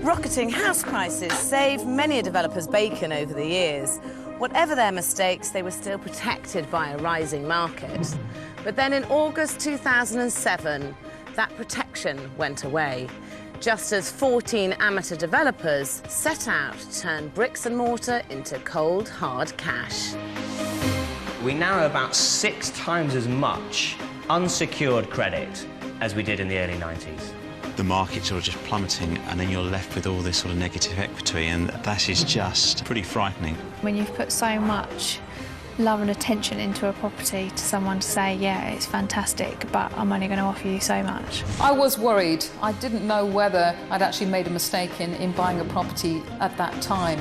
Rocketing house prices saved many a developer's bacon over the years. Whatever their mistakes, they were still protected by a rising market. But then in August 2007, that protection went away, just as 14 amateur developers set out to turn bricks and mortar into cold, hard cash. We now have about 6 times as much unsecured credit as we did in the early 90s. The market's sort of just plummeting, and then you're left with all this sort of negative equity, and that is just pretty frightening. When you've put so much love and attention into a property to someone to say, yeah, it's fantastic, but I'm only going to offer you so much. I was worried. I didn't know whether I'd actually made a mistake in buying a property at that time.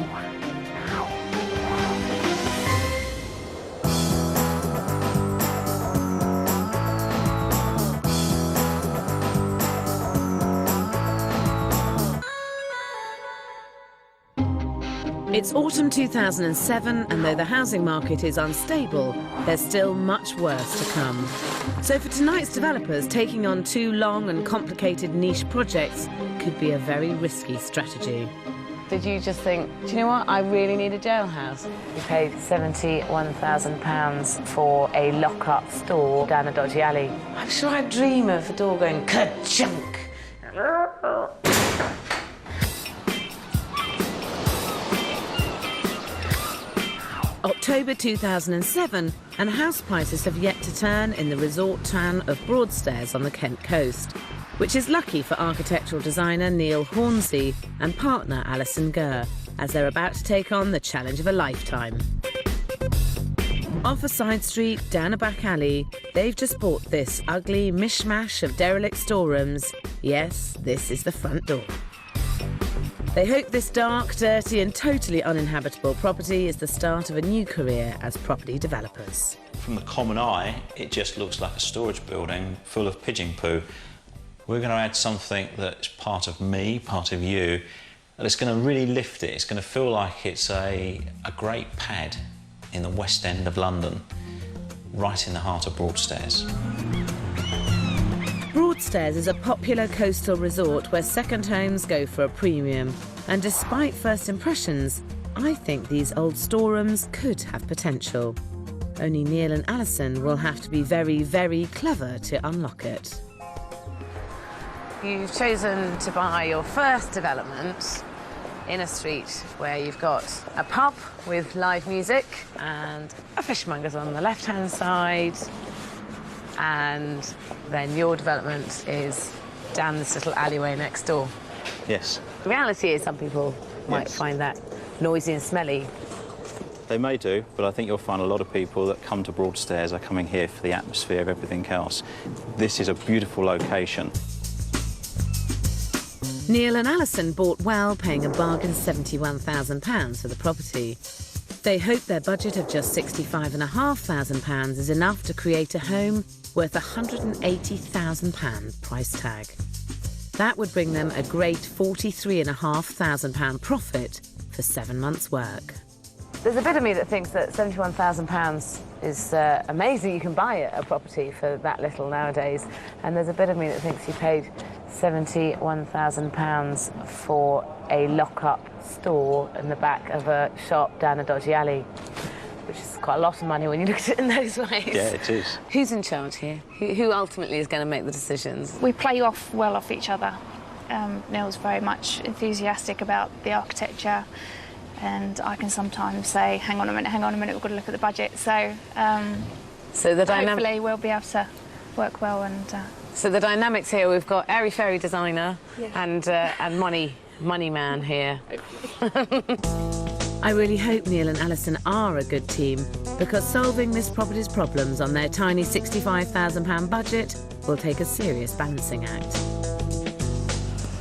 It's autumn 2007, and though the housing market is unstable, there's still much worse to come. So for tonight's developers, taking on 2 long and complicated niche projects could be a very risky strategy. Did you just think, do you know what, I really need a jailhouse? We paid £71,000 for a lock-up store down a dodgy alley. I'm sure I dream of the door going ka-chunk. October 2007, and house prices have yet to turn in the resort town of Broadstairs on the Kent coast, which is lucky for architectural designer Neil Hornsey and partner Alison Gurr, as they're about to take on the challenge of a lifetime. Off a side street, down a back alley, they've just bought this ugly mishmash of derelict storerooms. Yes, this is the front door. They hope this dark, dirty and totally uninhabitable property is the start of a new career as property developers. From the common eye, it just looks like a storage building full of pigeon poo. We're going to add something that's part of me, part of you, and it's going to really lift it. It's going to feel like it's a great pad in the West End of London, right in the heart of Broadstairs. Broadstairs is a popular coastal resort where second homes go for a premium. And despite first impressions, I think these old storerooms could have potential. Only Neil and Alison will have to be very, very clever to unlock it. You've chosen to buy your first development in a street where you've got a pub with live music and a fishmonger's on the left-hand side. And then your development is down this little alleyway next door. Yes. The reality is some people might find that noisy and smelly. They may do, but I think you'll find a lot of people that come to Broadstairs are coming here for the atmosphere of everything else. This is a beautiful location. Neil and Alison bought well, paying a bargain £71,000 for the property. They hope their budget of just £65,500 is enough to create a home worth £180,000 price tag. That would bring them a great £43,500 profit for 7 months' work. There's a bit of me that thinks that £71,000 is amazing. You can buy a property for that little nowadays. And there's a bit of me that thinks you paid £71,000 for a lock-up store in the back of a shop down a dodgy alley, which is quite a lot of money when you look at it in those ways. Yeah, it is. Who's in charge here? Who ultimately is going to make the decisions? We play well off each other. Neil's very much enthusiastic about the architecture, and I can sometimes say, hang on a minute, we've got to look at the budget. So the hopefully we'll be able to work well. And so the dynamics here, we've got airy-fairy designer and money man here. I really hope Neil and Alison are a good team, because solving this property's problems on their tiny £65,000 budget will take a serious balancing act.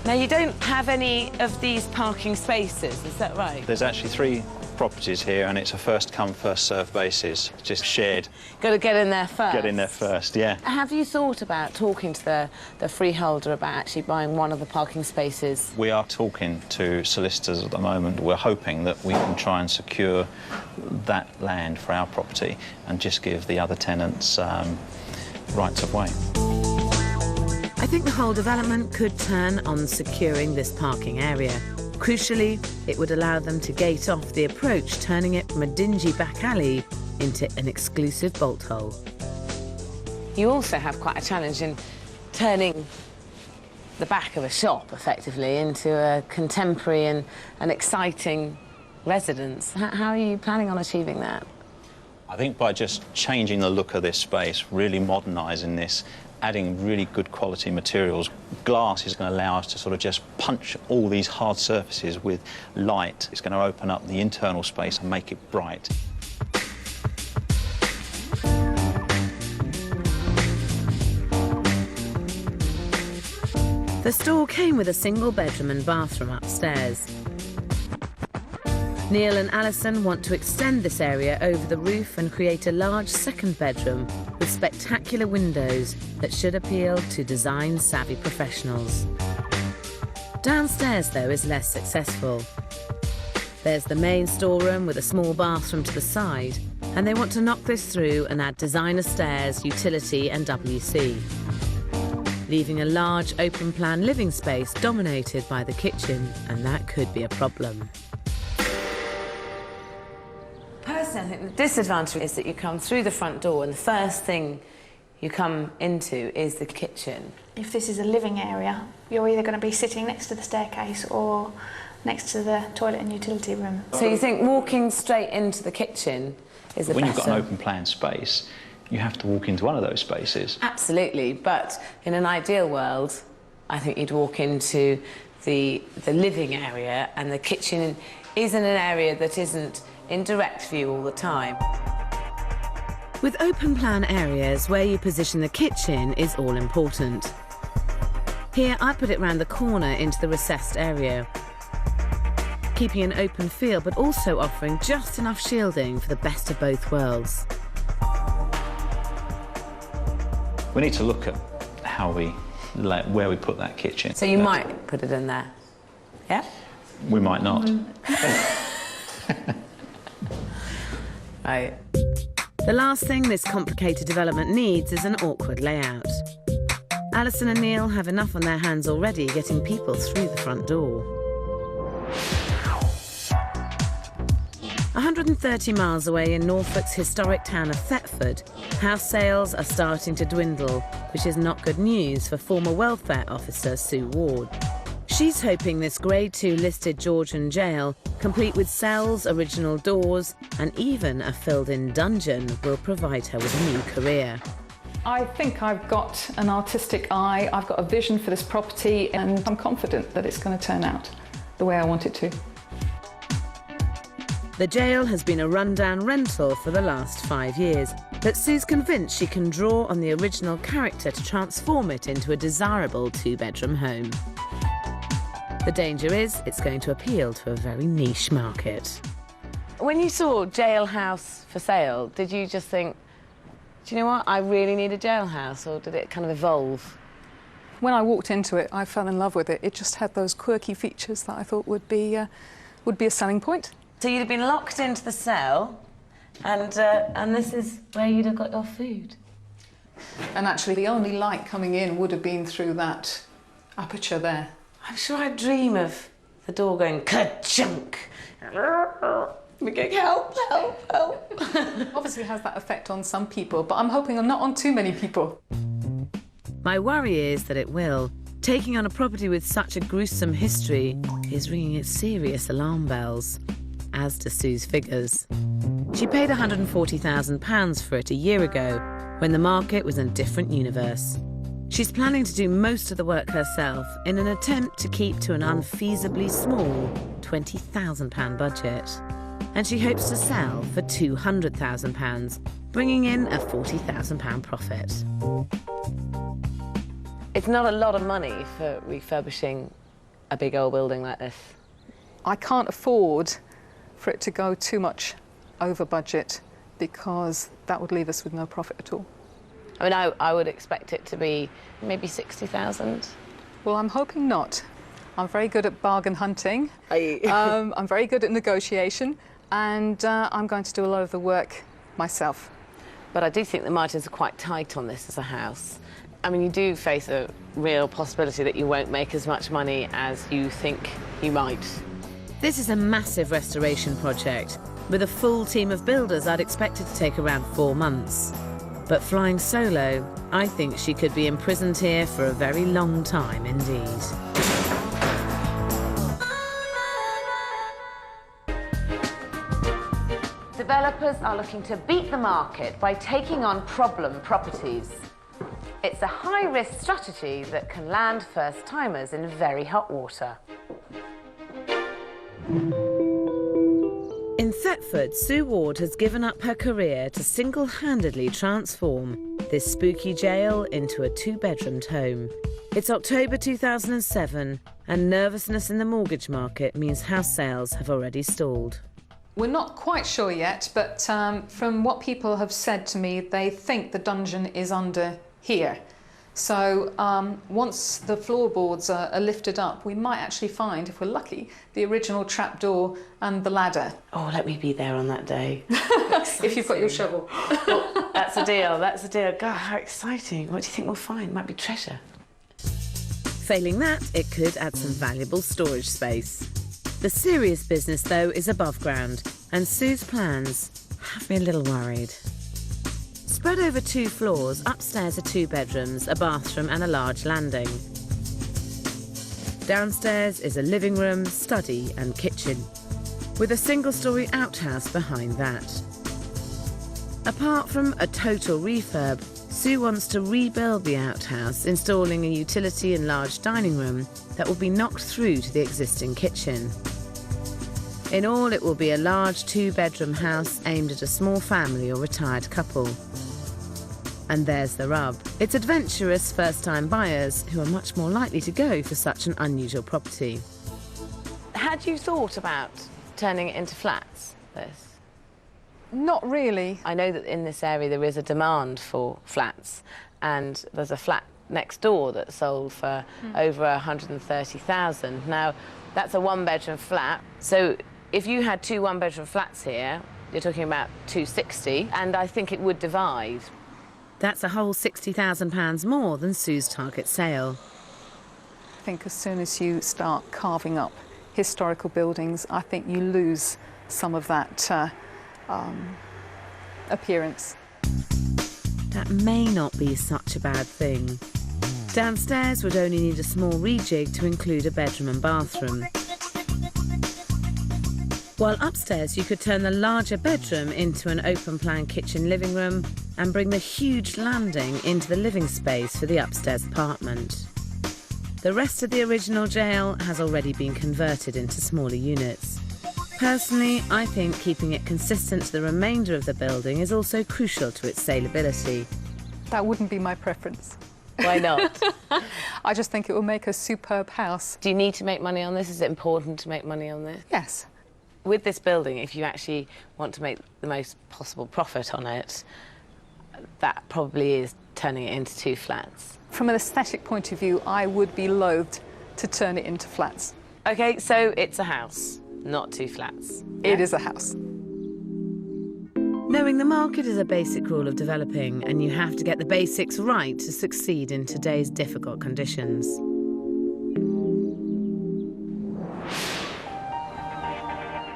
Now, you don't have any of these parking spaces, is that right? There's actually 3 properties here, and it's a first-come, first-served basis, just shared. Got to get in there first. Get in there first, yeah. Have you thought about talking to the freeholder about actually buying one of the parking spaces? We are talking to solicitors at the moment. We're hoping that we can try and secure that land for our property and just give the other tenants rights of way. I think the whole development could turn on securing this parking area. Crucially, it would allow them to gate off the approach, turning it from a dingy back alley into an exclusive bolt hole. You also have quite a challenge in turning the back of a shop, effectively, into a contemporary and an exciting residence. How are you planning on achieving that? I think by just changing the look of this space, really modernising this, adding really good quality materials. Glass is going to allow us to sort of just punch all these hard surfaces with light. It's going to open up the internal space and make it bright. The store came with a single bedroom and bathroom upstairs. Neil and Alison want to extend this area over the roof and create a large second bedroom with spectacular windows that should appeal to design-savvy professionals. Downstairs, though, is less successful. There's the main storeroom with a small bathroom to the side, and they want to knock this through and add designer stairs, utility and WC, leaving a large open-plan living space dominated by the kitchen, and that could be a problem. Personally, I think the disadvantage is that you come through the front door and the first thing you come into is the kitchen. If this is a living area, you're either going to be sitting next to the staircase or next to the toilet and utility room. So you think walking straight into the kitchen is the When better? you've got an open plan space, you have to walk into one of those spaces. Absolutely, but in an ideal world, I think you'd walk into the living area, and the kitchen is in an area that isn't in direct view all the time. With open plan areas, where you position the kitchen is all important. Here, I put it round the corner into the recessed area, keeping an open feel but also offering just enough shielding for the best of both worlds. We need to look at how where we put that kitchen. So you might put it in there, yeah? We might not. Right. The last thing this complicated development needs is an awkward layout. Alison and Neil have enough on their hands already getting people through the front door. 130 miles away in Norfolk's historic town of Thetford, house sales are starting to dwindle, which is not good news for former welfare officer Sue Ward. She's hoping this Grade 2 listed Georgian jail, complete with cells, original doors, and even a filled-in dungeon, will provide her with a new career. I think I've got an artistic eye, I've got a vision for this property, and I'm confident that it's going to turn out the way I want it to. The jail has been a rundown rental for the last 5 years, but Sue's convinced she can draw on the original character to transform it into a desirable two-bedroom home. The danger is it's going to appeal to a very niche market. When you saw jailhouse for sale, did you just think, do you know what, I really need a jailhouse, or did it kind of evolve? When I walked into it, I fell in love with it. It just had those quirky features that I thought would be a selling point. So you'd have been locked into the cell, and this is where you'd have got your food. And actually, the only light coming in would have been through that aperture there. I'm sure I'd dream of the door going ka-chunk. We're going, help, help, help. Obviously, it has that effect on some people, but I'm hoping not on too many people. My worry is that it will. Taking on a property with such a gruesome history is ringing its serious alarm bells, as do Sue's figures. She paid £140,000 for it a year ago, when the market was in a different universe. She's planning to do most of the work herself in an attempt to keep to an unfeasibly small £20,000 budget. And she hopes to sell for £200,000, bringing in a £40,000 profit. It's not a lot of money for refurbishing a big old building like this. I can't afford for it to go too much over budget, because that would leave us with no profit at all. I mean, I would expect it to be maybe 60,000. Well, I'm hoping not. I'm very good at bargain hunting. Are you? I'm very good at negotiation, and I'm going to do a lot of the work myself. But I do think the margins are quite tight on this as a house. I mean, you do face a real possibility that you won't make as much money as you think you might. This is a massive restoration project. With a full team of builders, I'd expect it to take around 4 months. But flying solo, I think she could be imprisoned here for a very long time indeed. Developers are looking to beat the market by taking on problem properties. It's a high-risk strategy that can land first-timers in very hot water. In Thetford, Sue Ward has given up her career to single-handedly transform this spooky jail into a 2-bedroomed home. It's October 2007, and nervousness in the mortgage market means house sales have already stalled. We're not quite sure yet, but from what people have said to me, they think the dungeon is under here. So once the floorboards are lifted up, we might actually find, if we're lucky, the original trapdoor and the ladder. Oh, let me be there on that day. If you've got your shovel. Well, that's a deal, that's a deal. God, how exciting. What do you think we'll find? Might be treasure. Failing that, it could add some valuable storage space. The serious business, though, is above ground, and Sue's plans have me a little worried. Spread over 2 floors, upstairs are 2 bedrooms, a bathroom and a large landing. Downstairs is a living room, study and kitchen, with a single-storey outhouse behind that. Apart from a total refurb, Sue wants to rebuild the outhouse, installing a utility and large dining room that will be knocked through to the existing kitchen. In all, it will be a large 2-bedroom house aimed at a small family or retired couple. And there's the rub. It's adventurous first-time buyers who are much more likely to go for such an unusual property. Had you thought about turning it into flats, this? Not really. I know that in this area there is a demand for flats, and there's a flat next door that sold for over 130,000. Now, that's a 1-bedroom flat, so if you had 2 1-bedroom flats here, you're talking about 260, and I think it would divide. That's a whole £60,000 more than Sue's target sale. I think as soon as you start carving up historical buildings, I think you lose some of that appearance. That may not be such a bad thing. Downstairs would only need a small rejig to include a bedroom and bathroom. While upstairs you could turn the larger bedroom into an open-plan kitchen living room and bring the huge landing into the living space for the upstairs apartment. The rest of the original jail has already been converted into smaller units. Personally, I think keeping it consistent to the remainder of the building is also crucial to its saleability. That wouldn't be my preference. Why not? I just think it will make a superb house. Do you need to make money on this? Is it important to make money on this? Yes. With this building, if you actually want to make the most possible profit on it, that probably is turning it into 2 flats. From an aesthetic point of view, I would be loathed to turn it into flats. OK, so it's a house, not 2 flats. It is a house. Knowing the market is a basic rule of developing, and you have to get the basics right to succeed in today's difficult conditions.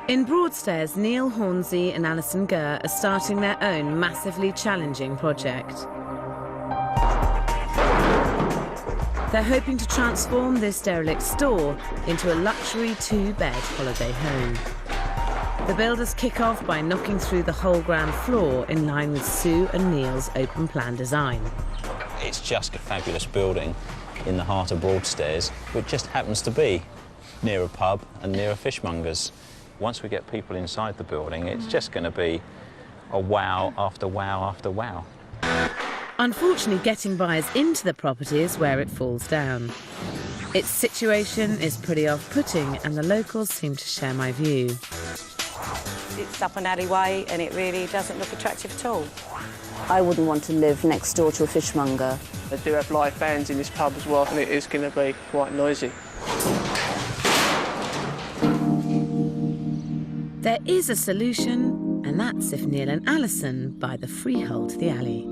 In Broadstairs, Neil Hornsey and Alison Gurr are starting their own massively challenging project. They're hoping to transform this derelict store into a luxury 2-bed holiday home. The builders kick off by knocking through the whole ground floor in line with Sue and Neil's open-plan design. It's just a fabulous building in the heart of Broadstairs, which just happens to be near a pub and near a fishmonger's. Once we get people inside the building, it's just going to be a wow after wow after wow. Unfortunately, getting buyers into the property is where it falls down. Its situation is pretty off-putting, and the locals seem to share my view. It's up an alleyway and it really doesn't look attractive at all. I wouldn't want to live next door to a fishmonger. They do have live bands in this pub as well, and it is going to be quite noisy. There is a solution, and that's if Neil and Alison buy the freehold to the alley.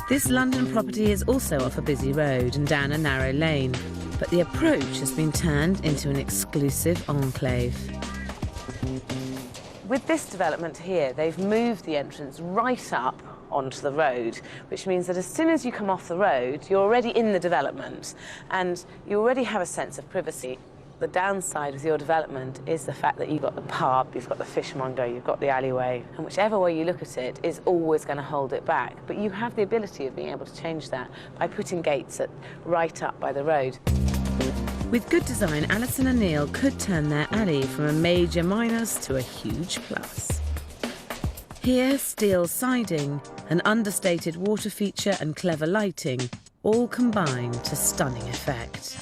This London property is also off a busy road and down a narrow lane, but the approach has been turned into an exclusive enclave. With this development here, they've moved the entrance right up onto the road, which means that as soon as you come off the road, you're already in the development and you already have a sense of privacy. The downside with your development is the fact that you've got the pub, you've got the fishmonger, you've got the alleyway, and whichever way you look at it is always going to hold it back. But you have the ability of being able to change that by putting gates right up by the road. With good design, Alison and Neil could turn their alley from a major minus to a huge plus. Here, steel siding, an understated water feature and clever lighting all combine to stunning effect.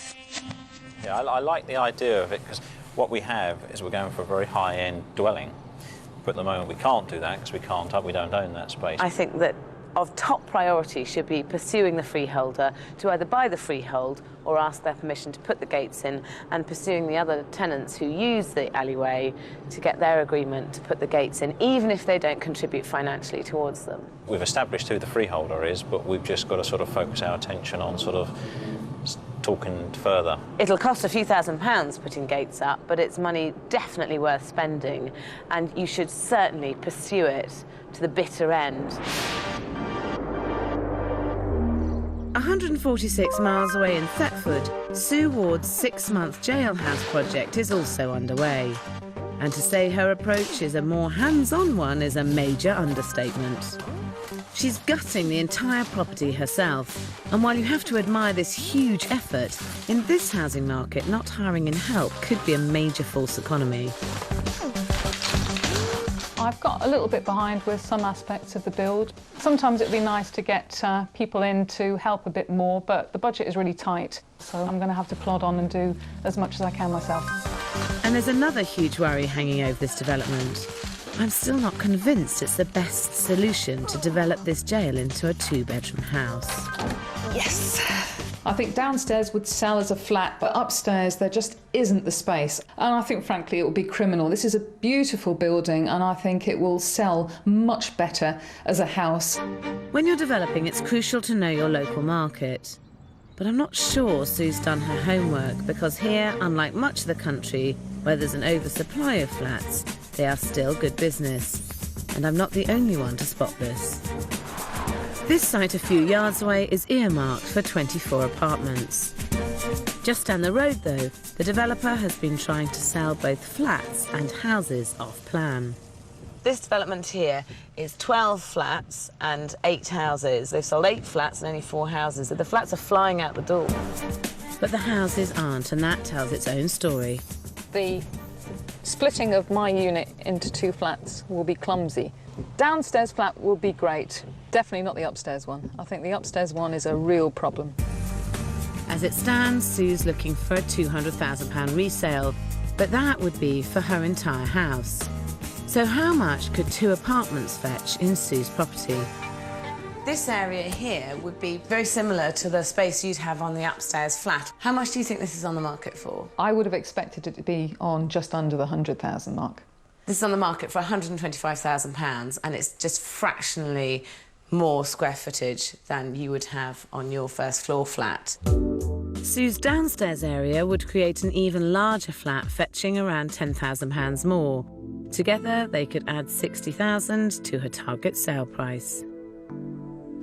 Yeah, I like the idea of it because what we have is we're going for a very high-end dwelling, but at the moment we can't do that because we don't own that space. I think that of top priority should be pursuing the freeholder to either buy the freehold or ask their permission to put the gates in, and pursuing the other tenants who use the alleyway to get their agreement to put the gates in, even if they don't contribute financially towards them. We've established who the freeholder is, but we've just got to sort of focus our attention on sort of talking further. It'll cost a few £1,000s putting gates up, but it's money definitely worth spending, and you should certainly pursue it to the bitter end. 146 miles away in Thetford, Sue Ward's 6-month jailhouse project is also underway. And to say her approach is a more hands-on one is a major understatement. She's gutting the entire property herself, and while you have to admire this huge effort, in this housing market, not hiring in help could be a major false economy. I've got a little bit behind with some aspects of the build. Sometimes it'd be nice to get people in to help a bit more, but the budget is really tight, so I'm going to have to plod on and do as much as I can myself. And there's another huge worry hanging over this development. I'm still not convinced it's the best solution to develop this jail into a 2-bedroom house. Yes! I think downstairs would sell as a flat, but upstairs there just isn't the space. And I think, frankly, it would be criminal. This is a beautiful building, and I think it will sell much better as a house. When you're developing, it's crucial to know your local market. But I'm not sure Sue's done her homework, because here, unlike much of the country, where there's an oversupply of flats, they are still good business. And I'm not the only one to spot this. This site a few yards away is earmarked for 24 apartments. Just down the road, though, the developer has been trying to sell both flats and houses off plan. This development here is 12 flats and 8 houses. They've sold 8 flats and only 4 houses. So the flats are flying out the door. But the houses aren't, and that tells its own story. The splitting of my unit into 2 flats will be clumsy. Downstairs flat will be great. Definitely not the upstairs one. I think the upstairs one is a real problem. As it stands, Sue's looking for a £200,000 resale, but that would be for her entire house. So how much could 2 apartments fetch in Sue's property? This area here would be very similar to the space you'd have on the upstairs flat. How much do you think this is on the market for? I would have expected it to be on just under the 100,000 mark. This is on the market for £125,000, and it's just fractionally more square footage than you would have on your first floor flat. Sue's downstairs area would create an even larger flat, fetching around £10,000 more. Together, they could add £60,000 to her target sale price.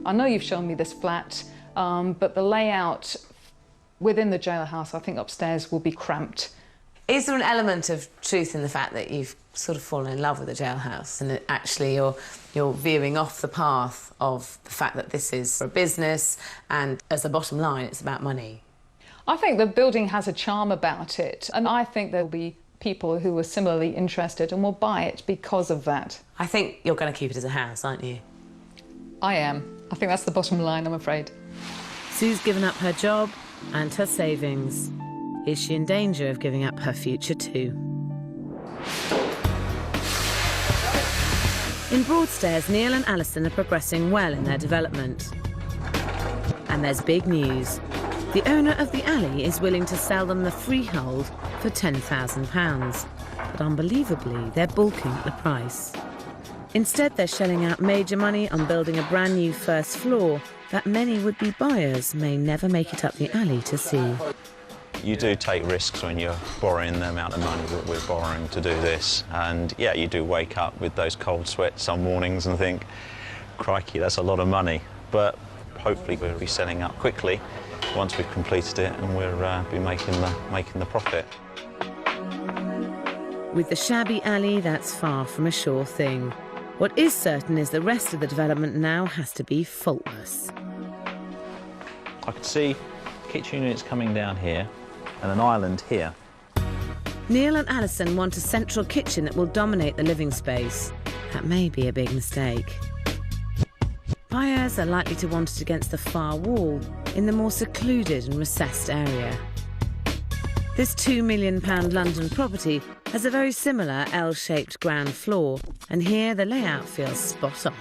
I know you've shown me this flat, but the layout within the jailhouse, I think upstairs will be cramped. Is there an element of truth in the fact that you've sort of fallen in love with the jailhouse, and that actually you're veering off the path of the fact that this is for a business, and as a bottom line, it's about money? I think the building has a charm about it, and I think there'll be people who are similarly interested and will buy it because of that. I think you're going to keep it as a house, aren't you? I am. I think that's the bottom line, I'm afraid. Sue's given up her job and her savings. Is she in danger of giving up her future too? In Broadstairs, Neil and Alison are progressing well in their development. And there's big news. The owner of the alley is willing to sell them the freehold for £10,000. But unbelievably, they're balking at the price. Instead, they're shelling out major money on building a brand new first floor that many would-be buyers may never make it up the alley to see. You do take risks when you're borrowing the amount of money that we're borrowing to do this. And yeah, you do wake up with those cold sweats some mornings and think, crikey, that's a lot of money. But hopefully we'll be selling up quickly once we've completed it, and we'll be making the profit. With the shabby alley, that's far from a sure thing. What is certain is the rest of the development now has to be faultless. I could see kitchen units coming down here and an island here. Neil and Alison want a central kitchen that will dominate the living space. That may be a big mistake. Buyers are likely to want it against the far wall, in the more secluded and recessed area. This £2 million London property has a very similar L-shaped ground floor, and here the layout feels spot on.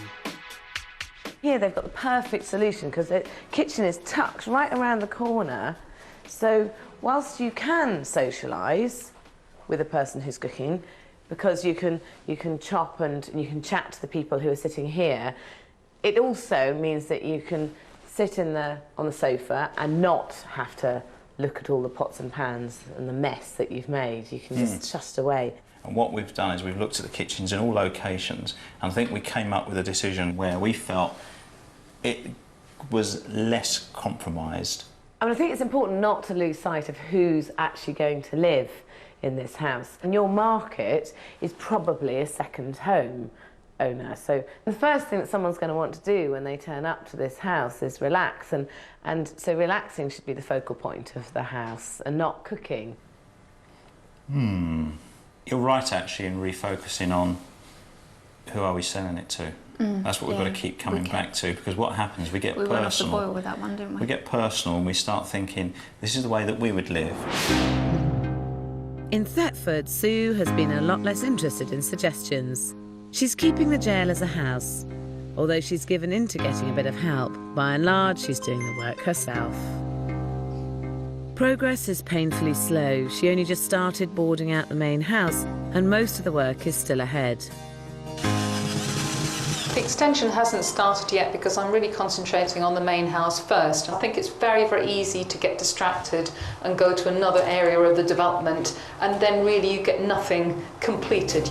Here they've got the perfect solution because the kitchen is tucked right around the corner. So whilst you can socialise with a person who's cooking, because you can chop and you can chat to the people who are sitting here, it also means that you can sit on the sofa and not have to look at all the pots and pans and the mess that you've made. You can just away. And what we've done is we've looked at the kitchens in all locations, and I think we came up with a decision where we felt it was less compromised. I mean, I think it's important not to lose sight of who's actually going to live in this house. And your market is probably a second home owner. So the first thing that someone's going to want to do when they turn up to this house is relax. And so relaxing should be the focal point of the house and not cooking. You're right, actually, in refocusing on who are we selling it to. That's what we've got to keep coming back to, because what happens, we get personal. We went off the boil with that one, didn't we? We get personal and we start thinking, this is the way that we would live. In Thetford, Sue has been a lot less interested in suggestions. She's keeping the jail as a house, although she's given in to getting a bit of help. By and large, she's doing the work herself. Progress is painfully slow. She only just started boarding out the main house, and most of the work is still ahead. The extension hasn't started yet because I'm really concentrating on the main house first. I think it's very, very easy to get distracted and go to another area of the development, and then really you get nothing completed.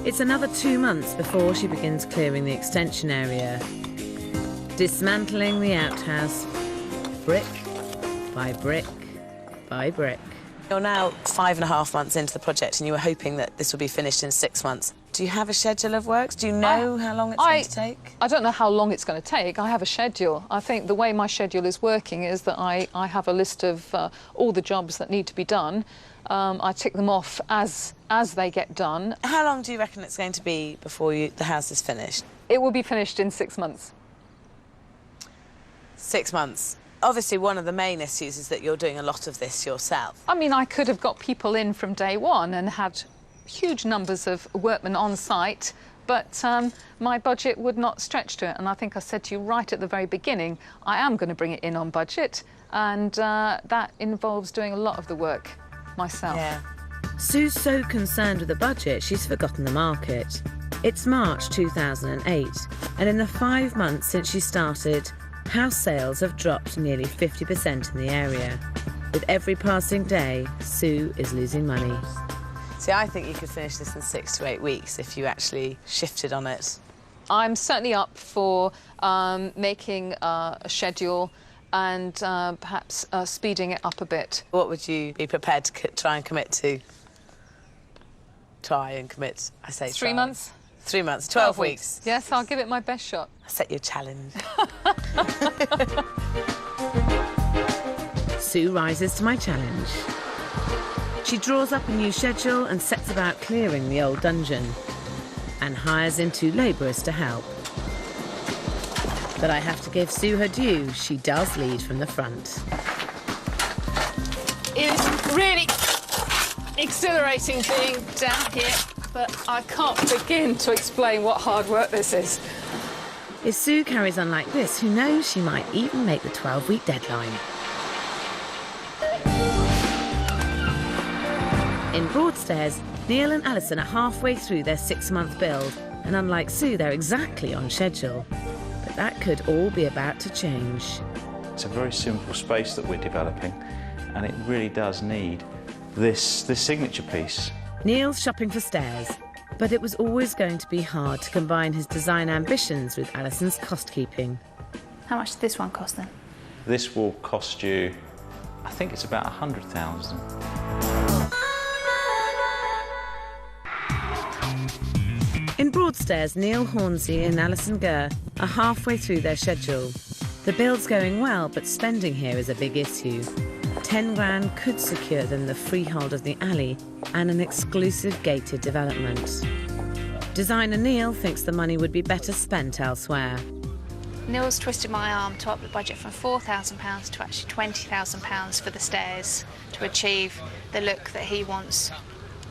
It's another 2 months before she begins clearing the extension area. Dismantling the outhouse, brick by brick by brick. You're now 5.5 months into the project and you were hoping that this would be finished in 6 months. Do you have a schedule of works? Do you know how long it's going to take? I don't know how long it's going to take. I have a schedule. I think the way my schedule is working is that I have a list of all the jobs that need to be done. I tick them off as they get done. How long do you reckon it's going to be before the house is finished? It will be finished in 6 months. 6 months. Obviously, one of the main issues is that you're doing a lot of this yourself. I mean, I could have got people in from day one and had huge numbers of workmen on site, but my budget would not stretch to it. And I think I said to you right at the very beginning, I am going to bring it in on budget, and that involves doing a lot of the work myself. Yeah. Sue's so concerned with the budget, she's forgotten the market. It's March 2008, and in the 5 months since she started, house sales have dropped nearly 50% in the area. With every passing day, Sue is losing money. See, I think you could finish this in 6 to 8 weeks if you actually shifted on it. I'm certainly up for making a schedule and perhaps speeding it up a bit. What would you be prepared to try and commit to? Try and commit, I say 3 months? 3 months, 12 weeks. Yes, I'll give it my best shot. I set you a challenge. Sue rises to my challenge. She draws up a new schedule and sets about clearing the old dungeon, and hires in 2 labourers to help. But I have to give Sue her due, she does lead from the front. It's really exhilarating being down here, but I can't begin to explain what hard work this is. If Sue carries on like this, who knows, she might even make the 12-week deadline. In Broadstairs, Neil and Alison are halfway through their 6-month build, and unlike Sue, they're exactly on schedule. But that could all be about to change. It's a very simple space that we're developing, and it really does need this signature piece. Neil's shopping for stairs, but it was always going to be hard to combine his design ambitions with Alison's cost-keeping. How much did this one cost then? This will cost you, I think it's about 100,000. In Broadstairs, Neil Hornsey and Alison Gurr are halfway through their schedule. The build's going well, but spending here is a big issue. 10 grand could secure them the freehold of the alley and an exclusive gated development. Designer Neil thinks the money would be better spent elsewhere. Neil's twisted my arm to up the budget from £4,000 to actually £20,000 for the stairs to achieve the look that he wants.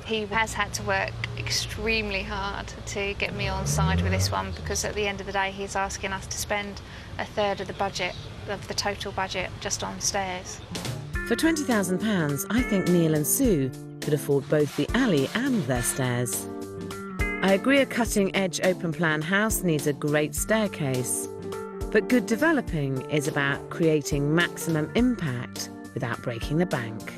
He has had to work extremely hard to get me on side with this one, because at the end of the day he's asking us to spend a third of the budget, of the total budget, just on stairs. For £20,000, I think Neil and Sue could afford both the alley and their stairs. I agree a cutting-edge open-plan house needs a great staircase, but good developing is about creating maximum impact without breaking the bank.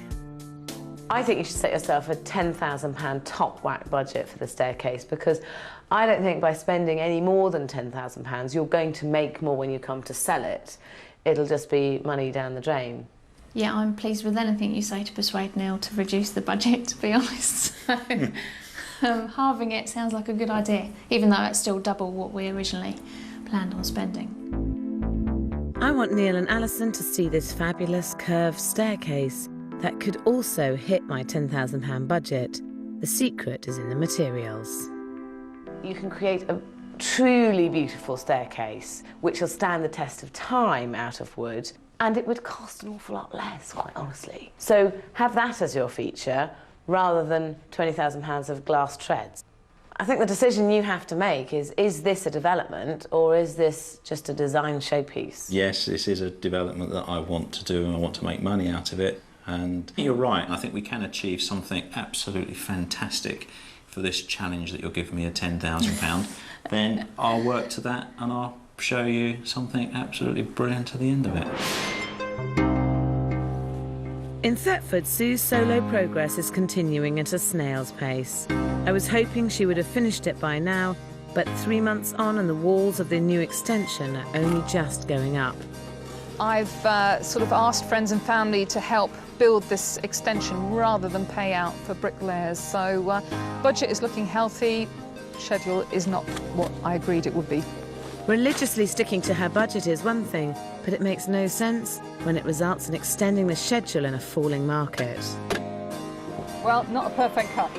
I think you should set yourself a £10,000 top whack budget for the staircase, because I don't think by spending any more than £10,000 you're going to make more when you come to sell it. It'll just be money down the drain. Yeah, I'm pleased with anything you say to persuade Neil to reduce the budget, to be honest. Halving it sounds like a good idea, even though it's still double what we originally planned on spending. I want Neil and Alison to see this fabulous curved staircase that could also hit my £10,000 budget. The secret is in the materials. You can create a truly beautiful staircase which will stand the test of time out of wood, and it would cost an awful lot less, quite honestly. So have that as your feature rather than £20,000 of glass treads. I think the decision you have to make is this a development or is this just a design showpiece? Yes, this is a development that I want to do and I want to make money out of it. And you're right, I think we can achieve something absolutely fantastic for this challenge that you're giving me, a £10,000. Then I'll work to that and I'll show you something absolutely brilliant at the end of it. In Thetford, Sue's solo progress is continuing at a snail's pace. I was hoping she would have finished it by now, but 3 months on and the walls of the new extension are only just going up. I've sort of asked friends and family to help build this extension rather than pay out for bricklayers. So budget is looking healthy, schedule is not what I agreed it would be. Religiously sticking to her budget is one thing, but it makes no sense when it results in extending the schedule in a falling market. Well, not a perfect cut.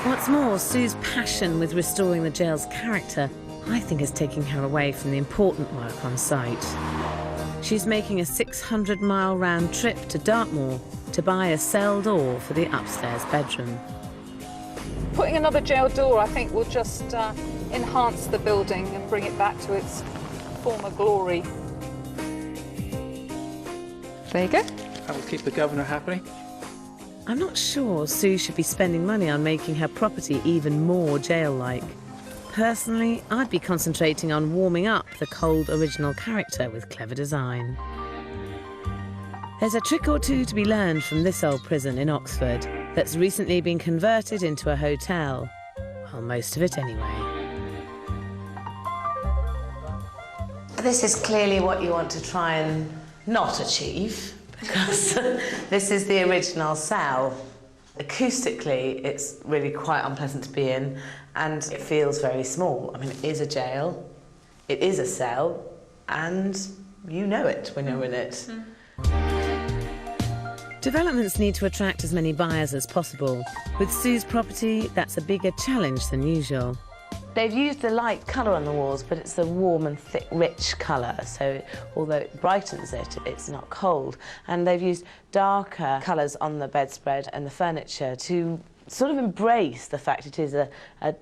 What's more, Sue's passion with restoring the jail's character, I think, is taking her away from the important work on site. She's making a 600-mile round trip to Dartmoor to buy a cell door for the upstairs bedroom. Putting another jail door, I think, will just enhance the building and bring it back to its former glory. There you go. That will keep the governor happy. I'm not sure Sue should be spending money on making her property even more jail-like. Personally, I'd be concentrating on warming up the cold original character with clever design. There's a trick or two to be learned from this old prison in Oxford that's recently been converted into a hotel. Well, most of it anyway. This is clearly what you want to try and not achieve, because this is the original cell. Acoustically, it's really quite unpleasant to be in, and it feels very small. I mean, it is a jail, it is a cell, and you know it when you're in it. Developments need to attract as many buyers as possible. With Sue's property, that's a bigger challenge than usual. They've used a light colour on the walls, but it's a warm and thick, rich colour, so although it brightens it, it's not cold. And they've used darker colours on the bedspread and the furniture to sort of embrace the fact it is a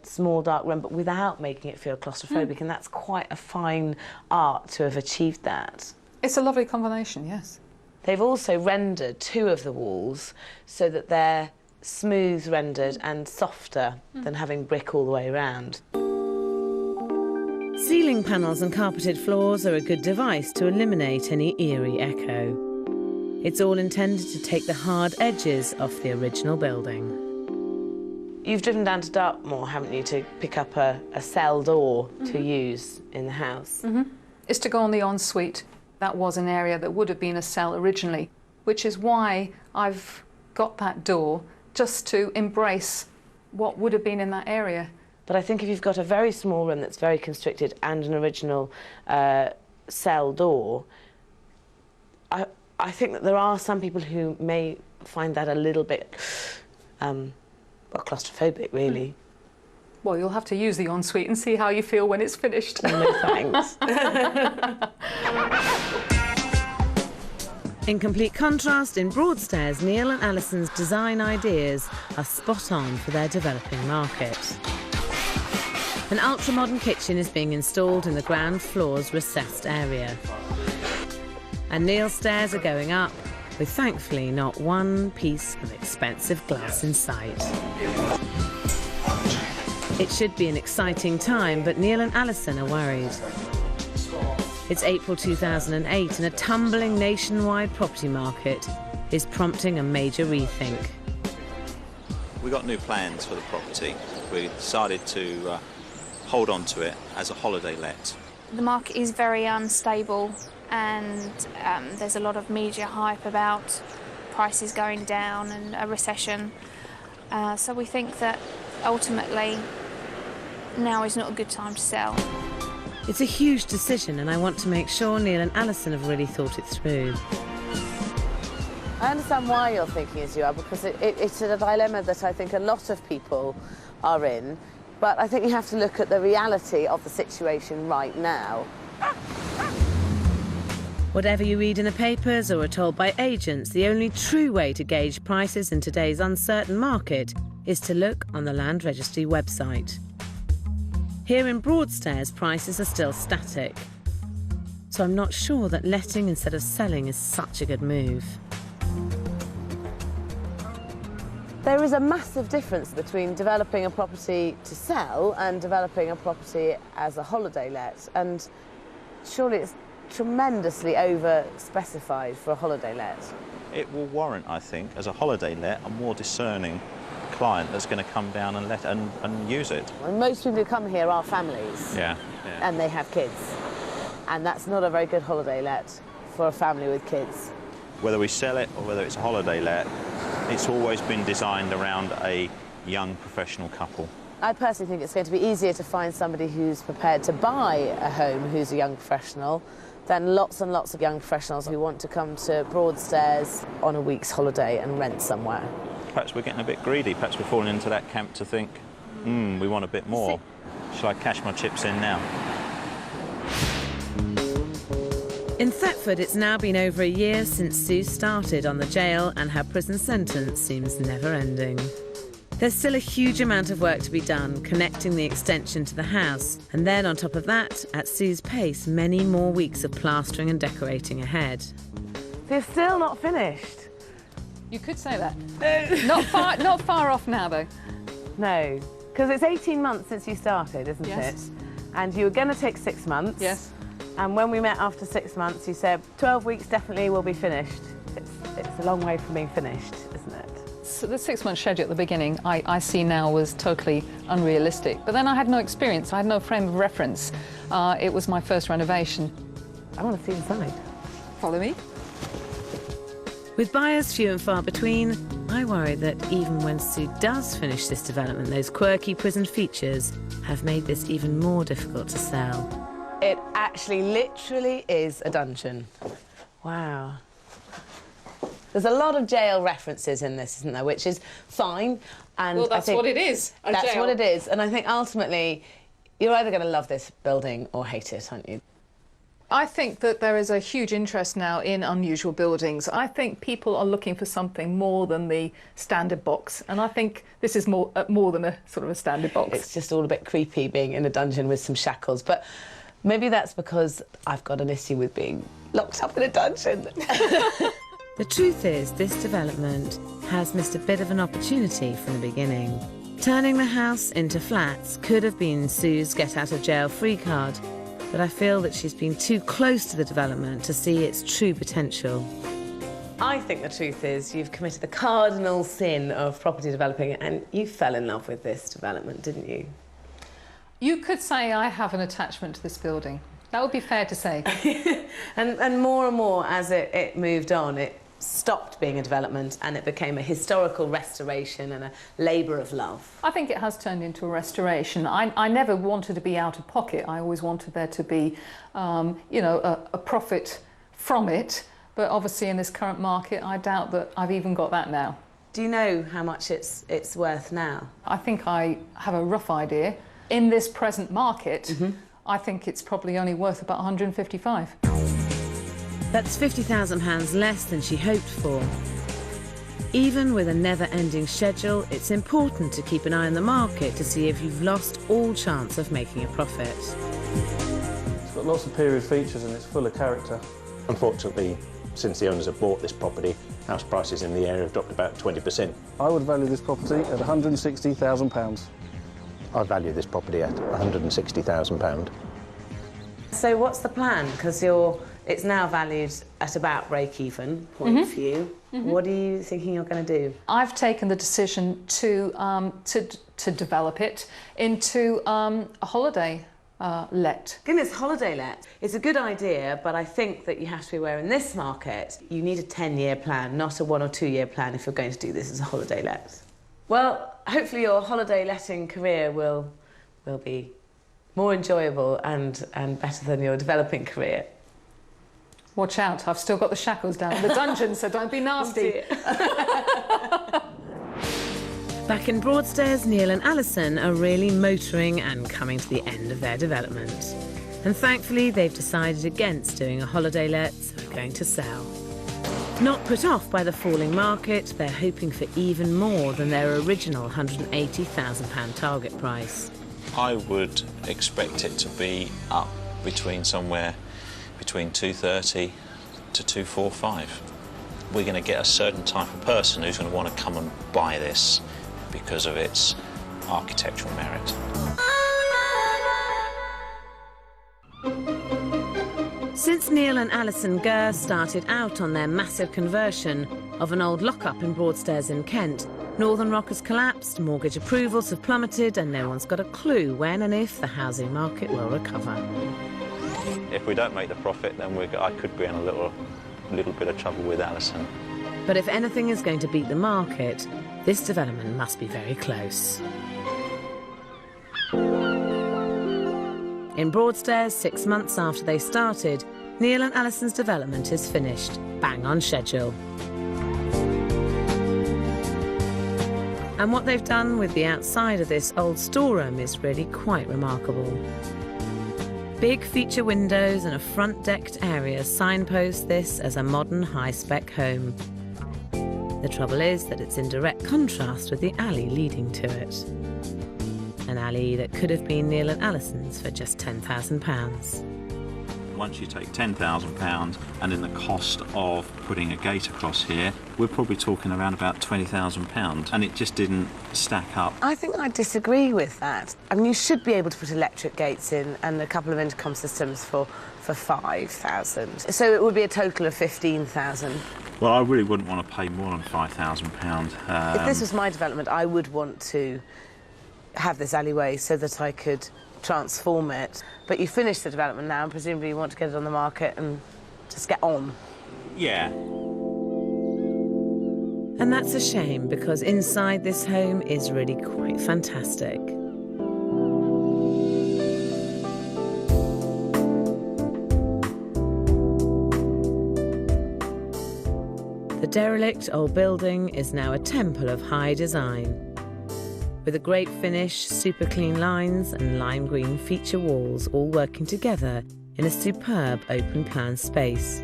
small, dark room, but without making it feel claustrophobic, and that's quite a fine art to have achieved that. It's a lovely combination, yes. They've also rendered 2 of the walls so that they're smooth rendered and softer than having brick all the way around. Sue ceiling panels and carpeted floors are a good device to eliminate any eerie echo. It's all intended to take the hard edges off the original building. You've driven down to Dartmoor, haven't you, to pick up a cell door to use in the house? It's to go on the ensuite. That was an area that would have been a cell originally, which is why I've got that door, just to embrace what would have been in that area. But I think if you've got a very small room that's very constricted and an original cell door, I think that there are some people who may find that a little bit, well, claustrophobic, really. Well, you'll have to use the ensuite and see how you feel when it's finished. No thanks. In complete contrast, in Broadstairs, Neil and Alison's design ideas are spot on for their developing market. An ultra-modern kitchen is being installed in the ground floor's recessed area. And Neil's stairs are going up, with thankfully not one piece of expensive glass in sight. It should be an exciting time, but Neil and Alison are worried. It's April 2008 and a tumbling nationwide property market is prompting a major rethink. We got new plans for the property. We decided to hold on to it as a holiday let. The market is very unstable, and there's a lot of media hype about prices going down and a recession. So we think that ultimately now is not a good time to sell. It's a huge decision, and I want to make sure Neil and Alison have really thought it through. I understand why you're thinking as you are, because it's a dilemma that I think a lot of people are in. But I think you have to look at the reality of the situation right now. Whatever you read in the papers or are told by agents, the only true way to gauge prices in today's uncertain market is to look on the Land Registry website. Here in Broadstairs, prices are still static. So I'm not sure that letting instead of selling is such a good move. There is a massive difference between developing a property to sell and developing a property as a holiday let, and surely it's tremendously over-specified for a holiday let. It will warrant, I think, as a holiday let, a more discerning client that's going to come down and let and use it. Well, most people who come here are families. Yeah. And they have kids. And that's not a very good holiday let for a family with kids. Whether we sell it or whether it's a holiday let, it's always been designed around a young professional couple. I personally think it's going to be easier to find somebody who's prepared to buy a home who's a young professional than lots and lots of young professionals who want to come to Broadstairs on a week's holiday and rent somewhere. Perhaps we're getting a bit greedy. Perhaps we're falling into that camp to think, we want a bit more. Shall I cash my chips in now? In Thetford, it's now been over a year since Sue started on the jail, and her prison sentence seems never-ending. There's still a huge amount of work to be done, connecting the extension to the house, and then on top of that, at Sue's pace, many more weeks of plastering and decorating ahead. They're still not finished. You could say that. Not far off now, though. No, because it's 18 months since you started, isn't it? And you were going to take 6 months. Yes. And when we met after 6 months, you said 12 weeks definitely will be finished. It's a long way from being finished, isn't it? So the 6-month schedule at the beginning, I see now was totally unrealistic. But then I had no experience. I had no frame of reference. It was my first renovation. I want to see inside. Follow me. With buyers few and far between, I worry that even when Sue does finish this development, those quirky prison features have made this even more difficult to sell. It actually literally is a dungeon. Wow. There's a lot of jail references in this, isn't there, which is fine. And well, that's what it is, a That's jail. what it is. And I think ultimately you're either going to love this building or hate it, aren't you? I think that there is a huge interest now in unusual buildings. I think people are looking for something more than the standard box, and I think this is more than a sort of a standard box. It's just all a bit creepy being in a dungeon with some shackles, but maybe that's because I've got an issue with being locked up in a dungeon. The truth is, this development has missed a bit of an opportunity from the beginning. Turning the house into flats could have been Sue's get-out-of-jail-free card, but I feel that she's been too close to the development to see its true potential. I think the truth is you've committed the cardinal sin of property developing, and you fell in love with this development, didn't you? You could say I have an attachment to this building. That would be fair to say. and more as it moved on, it stopped being a development and it became a historical restoration and a labour of love. I think it has turned into a restoration. I never wanted to be out of pocket. I always wanted there to be, you know, a profit from it. But obviously in this current market, I doubt that I've even got that now. Do you know how much it's worth now? I think I have a rough idea. In this present market, I think it's probably only worth about 155. That's £50,000 less than she hoped for. Even with a never-ending schedule, it's important to keep an eye on the market to see if you've lost all chance of making a profit. It's got lots of period features and it's full of character. Unfortunately, since the owners have bought this property, house prices in the area have dropped about 20%. I would value this property at £160,000. I value this property at £160,000. So what's the plan? Because it's now valued at about break-even point for you. What are you thinking you're going to do? I've taken the decision to develop it into a holiday let. Goodness, holiday let. It's a good idea, but I think that you have to be aware in this market, you need a 10-year plan, not a 1 or 2 year plan if you're going to do this as a holiday let. Well, hopefully your holiday letting career will be more enjoyable and better than your developing career. Watch out, I've still got the shackles down in the dungeon, so don't be nasty. Back in Broadstairs, Neil and Alison are really motoring and coming to the end of their development. And thankfully, they've decided against doing a holiday let, so they're going to sell. Not put off by the falling market, they're hoping for even more than their original £180,000 target price. I would expect it to be up somewhere between 230 to 245. We're going to get a certain type of person who's going to want to come and buy this because of its architectural merit. Since Neil and Alison Gurr started out on their massive conversion of an old lock-up in Broadstairs in Kent, Northern Rock has collapsed, mortgage approvals have plummeted, and no one's got a clue when and if the housing market will recover. If we don't make the profit, then I could be in a little bit of trouble with Alison. But if anything is going to beat the market, this development must be very close. In Broadstairs, 6 months after they started, Neil and Alison's development is finished, bang on schedule. And what they've done with the outside of this old storeroom is really quite remarkable. Big feature windows and a front-decked area signpost this as a modern high-spec home. The trouble is that it's in direct contrast with the alley leading to it. An alley that could have been Neil and Alison's for just £10,000. Once you take £10,000 and in the cost of putting a gate across here, we're probably talking around about £20,000, and it just didn't stack up. I think I disagree with that. I mean, you should be able to put electric gates in and a couple of intercom systems for £5,000. So it would be a total of £15,000. Well, I really wouldn't want to pay more than £5,000. If this was my development, I would want to have this alleyway so that I could transform it. But you finish the development now and presumably you want to get it on the market and just get on. Yeah. And that's a shame, because inside this home is really quite fantastic. The derelict old building is now a temple of high design, with a great finish, super clean lines and lime green feature walls all working together in a superb open plan space.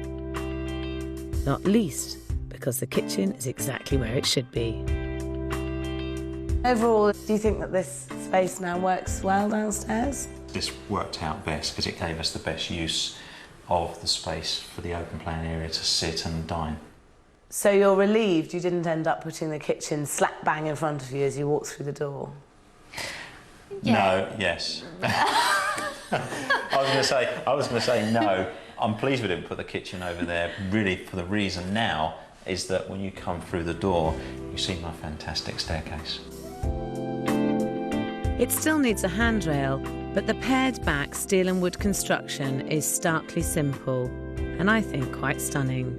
Not least because the kitchen is exactly where it should be. Overall, do you think that this space now works well downstairs? This worked out best because it gave us the best use of the space for the open plan area to sit and dine. So you're relieved you didn't end up putting the kitchen slap bang in front of you as you walked through the door? Yeah. No, yes. I I was going to say no. I'm pleased we didn't put the kitchen over there, really for the reason now is that when you come through the door, you see my fantastic staircase. It still needs a handrail, but the pared back steel and wood construction is starkly simple and I think quite stunning.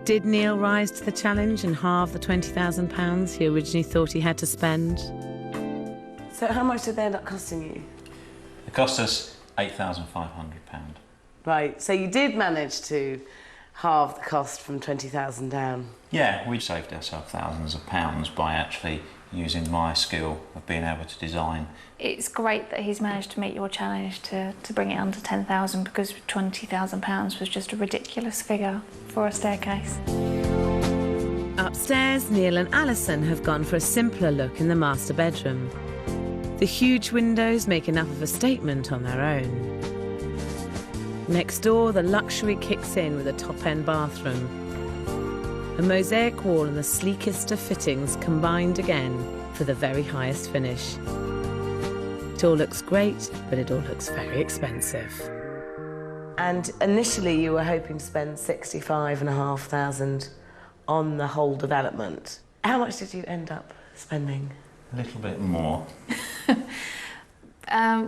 Did Neil rise to the challenge and halve the £20,000 he originally thought he had to spend? So how much did they end up costing you? It cost us £8,500. Right, so you did manage to halve the cost from 20,000 down. Yeah, we saved ourselves thousands of pounds by actually using my skill of being able to design. It's great that he's managed to meet your challenge to bring it under 10,000 because £20,000 was just a ridiculous figure for a staircase. Upstairs, Neil and Alison have gone for a simpler look in the master bedroom. The huge windows make enough of a statement on their own. Next door, the luxury kicks in with a top-end bathroom. A mosaic wall and the sleekest of fittings combined again for the very highest finish. It all looks great, but it all looks very expensive. And initially you were hoping to spend 65,500 on the whole development. How much did you end up spending? A little bit more.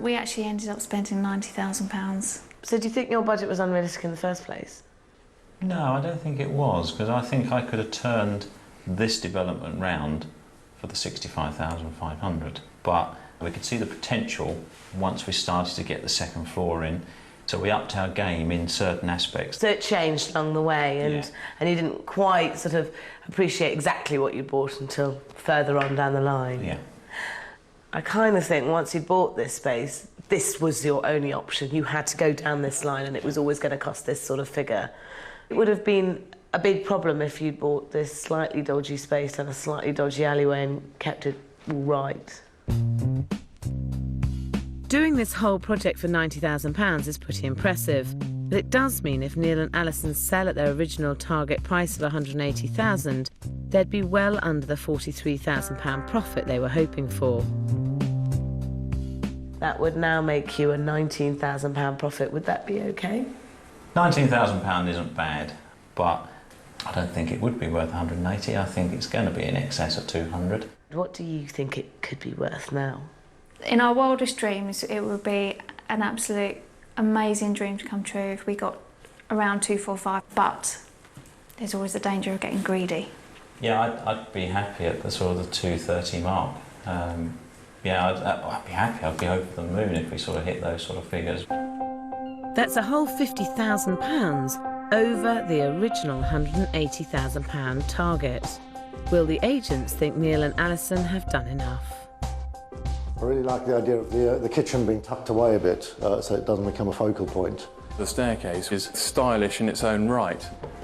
We actually ended up spending £90,000. So do you think your budget was unrealistic in the first place? No, I don't think it was, because I think I could have turned this development round for the 65,500. But we could see the potential once we started to get the second floor in. So we upped our game in certain aspects. So it changed along the way and you didn't quite sort of appreciate exactly what you bought until further on down the line. Yeah. I kind of think once you bought this space, this was your only option. You had to go down this line and it was always going to cost this sort of figure. It would have been a big problem if you'd bought this slightly dodgy space and a slightly dodgy alleyway and kept it all right. Doing this whole project for £90,000 is pretty impressive, but it does mean if Neil and Alison sell at their original target price of £180,000, they'd be well under the £43,000 profit they were hoping for. That would now make you a £19,000 profit. Would that be okay? £19,000 isn't bad, but I don't think it would be worth 180. I think it's going to be in excess of 200. What do you think it could be worth now? In our wildest dreams, it would be an absolute amazing dream to come true if we got around 245, but there's always the danger of getting greedy. Yeah, I'd be happy at the sort of the 230 mark. Yeah, I'd be happy. I'd be over the moon if we sort of hit those sort of figures. That's a whole £50,000 over the original £180,000 target. Will the agents think Neil and Alison have done enough? I really like the idea of the kitchen being tucked away a bit so it doesn't become a focal point. The staircase is stylish in its own right.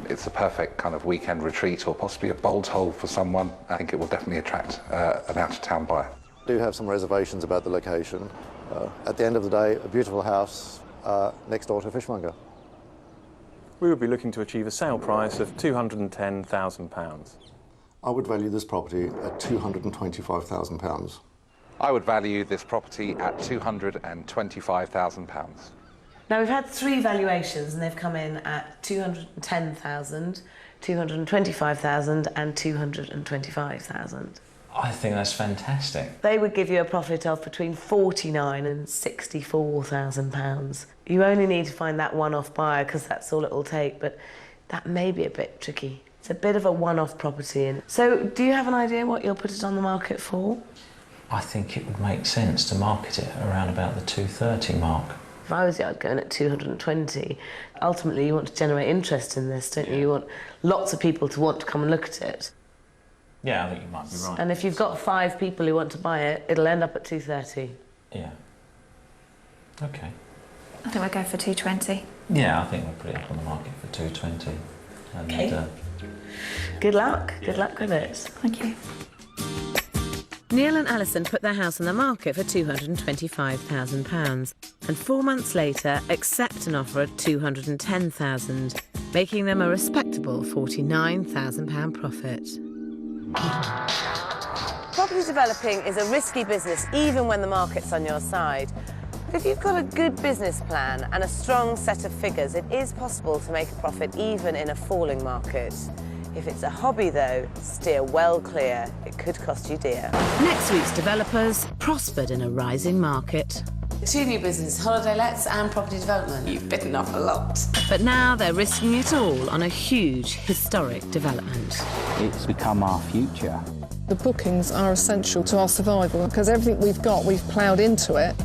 It's the perfect kind of weekend retreat or possibly a bolt hole for someone. I think it will definitely attract an out-of-town buyer. I do have some reservations about the location. At the end of the day, a beautiful house next door to a fishmonger. We would be looking to achieve a sale price of £210,000. I would value this property at £225,000. I would value this property at £225,000. Now we've had 3 valuations and they've come in at 210,000, 225,000 and 225,000. I think that's fantastic. They would give you a profit of between £49,000 and £64,000. You only need to find that one-off buyer because that's all it'll take, but that may be a bit tricky. It's a bit of a one-off property. So do you have an idea what you'll put it on the market for? I think it would make sense to market it around about the 230 mark. If I was you, I'd go in at 220. Ultimately, you want to generate interest in this, don't you? You want lots of people to want to come and look at it. Yeah, I think you might be right. And if you've got 5 people who want to buy it, it'll end up at 230. Yeah. Okay. I think we'll go for 220. Yeah, I think we'll put it up on the market for 220. And, okay. Good luck. Good luck with it. Thank you. Neil and Alison put their house on the market for £225,000 and 4 months later accept an offer of £210,000, making them a respectable £49,000 profit. Property developing is a risky business even when the market's on your side. If you've got a good business plan and a strong set of figures, it is possible to make a profit even in a falling market. If it's a hobby, though, steer well clear. It could cost you dear. Next week's developers prospered in a rising market. 2 new businesses, holiday lets and property development. You've bitten off a lot. But now they're risking it all on a huge, historic development. It's become our future. The bookings are essential to our survival because everything we've got, we've ploughed into it.